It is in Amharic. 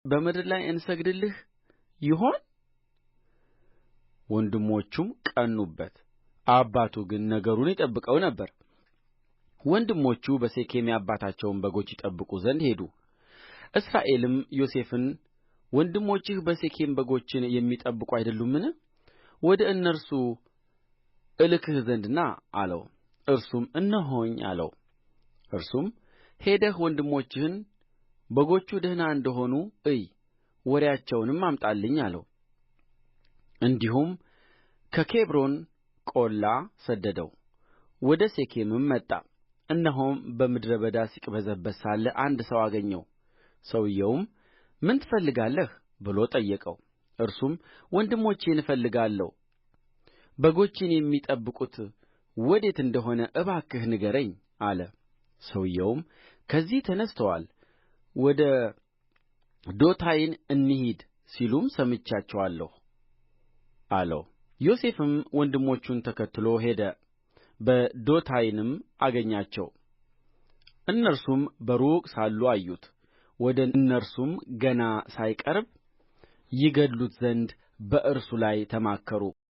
በምድር ላይ እንሰግድልህ ይሆን? ወንድሞቹም ቀኑበት። አባቱ ግን ነገሩን ይጠብቀው ነበር። ወንድሞቹ በሴኬም የአባታቸውን በጎች ይጠብቁ ዘንድ ሄዱ። እስራኤልም ዮሴፍን ወንድሞችህ በሴኬም በጎችን የሚጠብቁ አይደሉምን? ወደ እነርሱ እልክህ ዘንድ ና አለው። እርሱም እነሆኝ አለው። እርሱም ሄደህ ወንድሞችህን በጎቹ ደህና እንደ ሆኑ እይ፣ ወሬአቸውንም አምጣልኝ አለው። እንዲሁም ከኬብሮን ቆላ ሰደደው። ወደ ሴኬምም መጣ። እነሆም በምድረ በዳ ሲቅበዘበዝ ሳለ አንድ ሰው አገኘው። ሰውዮውም ምን ትፈልጋለህ ብሎ ጠየቀው። እርሱም ወንድሞቼን እፈልጋለሁ፣ በጎቼን የሚጠብቁት ወዴት እንደ ሆነ እባክህ ንገረኝ አለ። ሰውዮውም ከዚህ ተነሥተዋል፣ ወደ ዶታይን እንሂድ ሲሉም ሰምቼአቸዋለሁ አለው። ዮሴፍም ወንድሞቹን ተከትሎ ሄደ፣ በዶታይንም አገኛቸው። እነርሱም በሩቅ ሳሉ አዩት። ወደ እነርሱም ገና ሳይቀርብ ይገድሉት ዘንድ በእርሱ ላይ ተማከሩ።